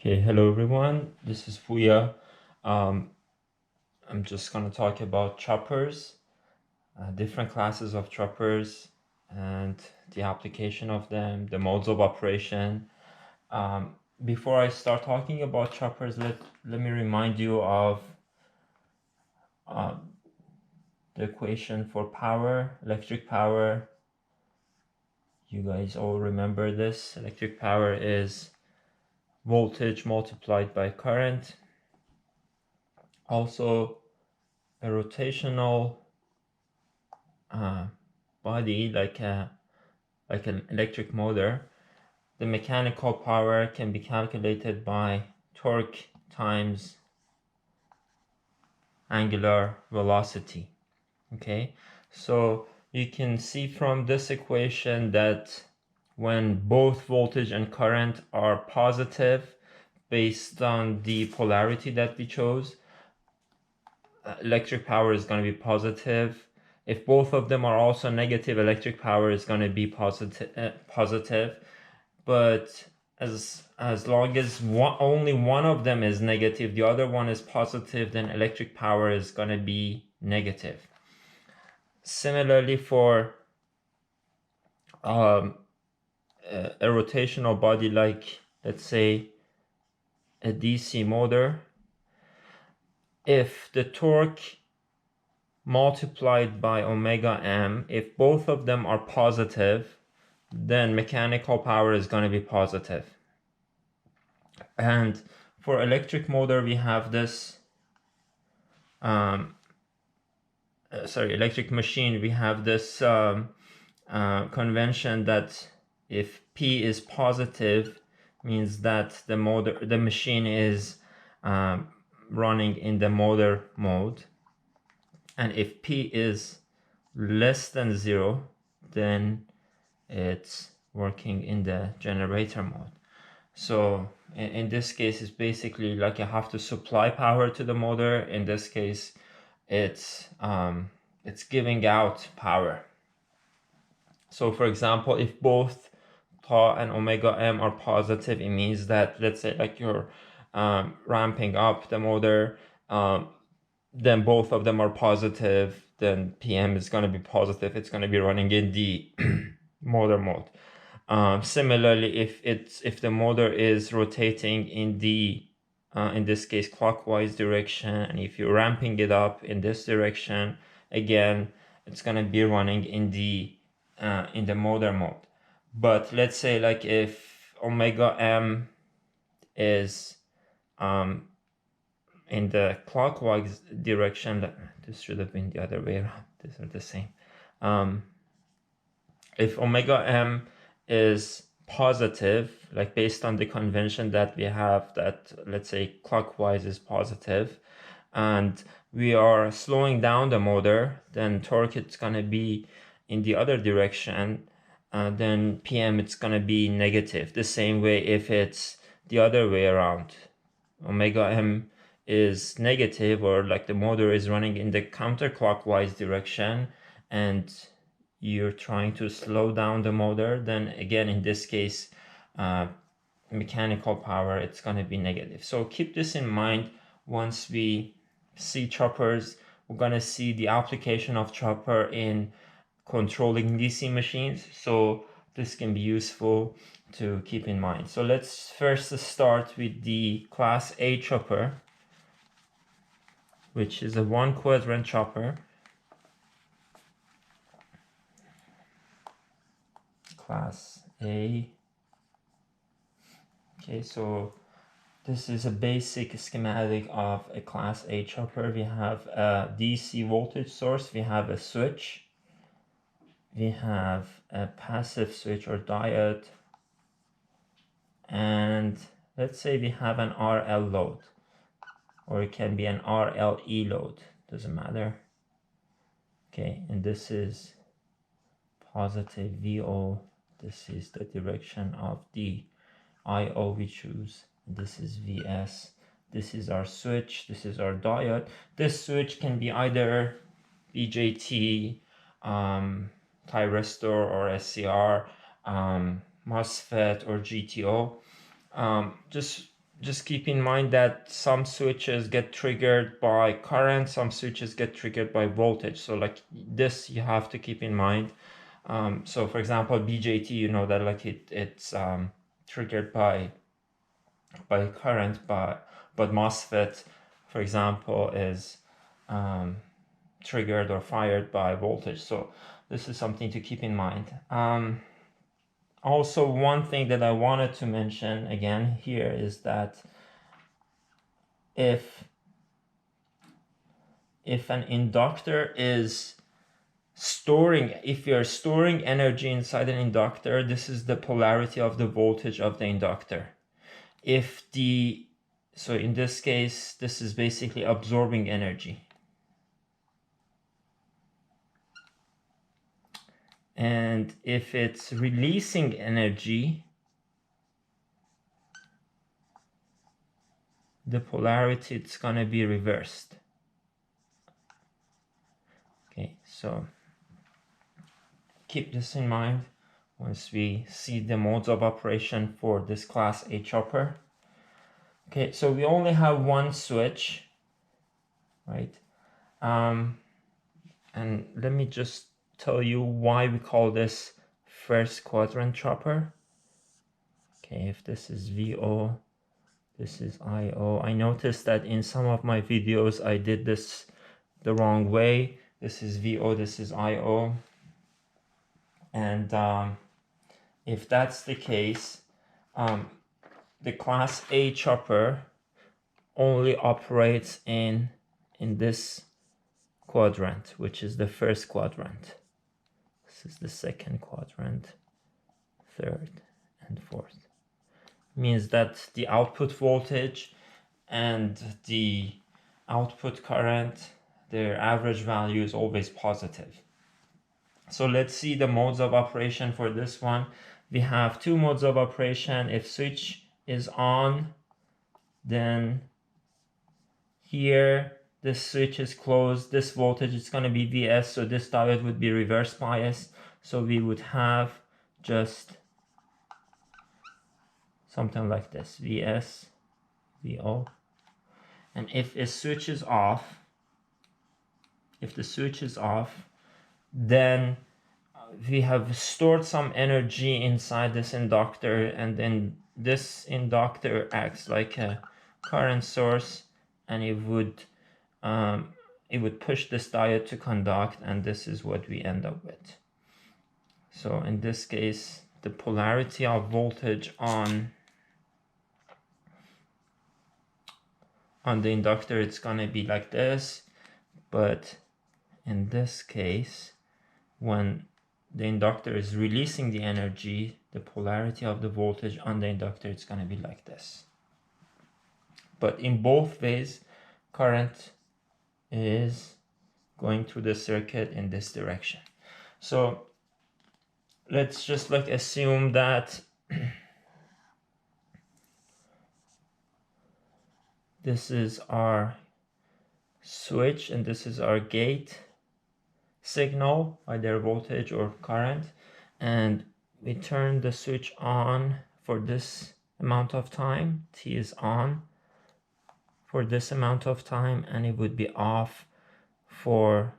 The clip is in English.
Okay, hello everyone. This is Fuya. Um, I'm just going to talk about choppers, different classes of choppers, and the application of them, the modes of operation. Before I start talking about choppers, let me remind you of uh, the equation for power, electric power. You guys all remember this. Electric power is voltage multiplied by current. Also, a rotational body like an electric motor, the mechanical power can be calculated by torque times angular velocity. Okay, so you can see from this equation that when both voltage and current are positive based on the polarity that we chose, electric power is going to be positive. If both of them are also negative, electric power is going to be positive. But as long as only one of them is negative, the other one is positive, then electric power is going to be negative. Similarly, for a rotational body like, let's say, a DC motor, if the torque multiplied by omega m, if both of them are positive, then mechanical power is going to be positive. And for electric motor, we have this electric machine, we have this convention that if P is positive, means that the machine is running in the motor mode, and if P is less than 0, then it's working in the generator mode. So in this case, it's basically like I have to supply power to the motor. In this case, it's giving out power. So for example, if both tau and omega m are positive, it means that, let's say, like you're ramping up the motor, then both of them are positive, then PM is going to be positive. It's going to be running in the motor mode. Similarly, if the motor is rotating in the in this case clockwise direction, and if you're ramping it up in this direction, again it's gonna be running in the motor mode. But let's say, like, if omega m is in the clockwise direction, this should have been the other way around. These are the same. If omega m is positive, like based on the convention that we have, that, let's say, clockwise is positive, and we are slowing down the motor, then torque it's going to be in the other direction, then PM it's going to be negative. The same way if it's the other way around, omega m is negative, or like the motor is running in the counterclockwise direction, and you're trying to slow down the motor, then again in this case mechanical power, it's going to be negative. So keep this in mind. Once we see choppers, we're going to see the application of chopper in controlling DC machines, so this can be useful to keep in mind. So let's first start with the class A chopper, which is a 1-quadrant chopper. Class A. Okay, so this is a basic schematic of a class A chopper. We have a DC voltage source, we have a switch, we have a passive switch or diode, and let's say we have an RL load, or it can be an RLE load, doesn't matter. Okay, and this is positive VO, this is the direction of the IO we choose, this is VS, this is our switch, this is our diode. This switch can be either BJT, thyristor or SCR, MOSFET or GTO. Just just keep in mind that some switches get triggered by current, some switches get triggered by voltage. So like this, you have to keep in mind. So for example, BJT, you know that like it's triggered by current, but MOSFET, for example, is triggered or fired by voltage. So this is something to keep in mind. Also, one thing that I wanted to mention again here is that if an inductor is if you're storing energy inside an inductor, this is the polarity of the voltage of the inductor. So in this case, this is basically absorbing energy. And if it's releasing energy, the polarity, it's gonna be reversed. Okay, so keep this in mind once we see the modes of operation for this class A chopper. Okay, so we only have one switch, right? And let me just tell you why we call this first quadrant chopper. Okay, if this is VO, this is IO. I noticed that in some of my videos I did this the wrong way. This is VO, this is IO. And if that's the case, the class A chopper only operates in this quadrant, which is the first quadrant. This is the second quadrant, third and fourth. Means that the output voltage and the output current, their average value is always positive. So let's see the modes of operation for this one. We have two modes of operation. If switch is on, then here this switch is closed, this voltage is going to be Vs, so this diode would be reverse biased. So we would have just something like this, Vs, Vo. And if a switch is off, if the switch is off, then we have stored some energy inside this inductor, and then this inductor acts like a current source, and it would push this diode to conduct, and this is what we end up with. So in this case, the polarity of voltage on the inductor, it's gonna be like this. But in this case, when the inductor is releasing the energy, the polarity of the voltage on the inductor, it's gonna be like this. But in both ways, current is going through the circuit in this direction. So let's just like assume that this is our switch and this is our gate signal, either voltage or current, and we turn the switch on for this amount of time. T is on for this amount of time, and it would be off for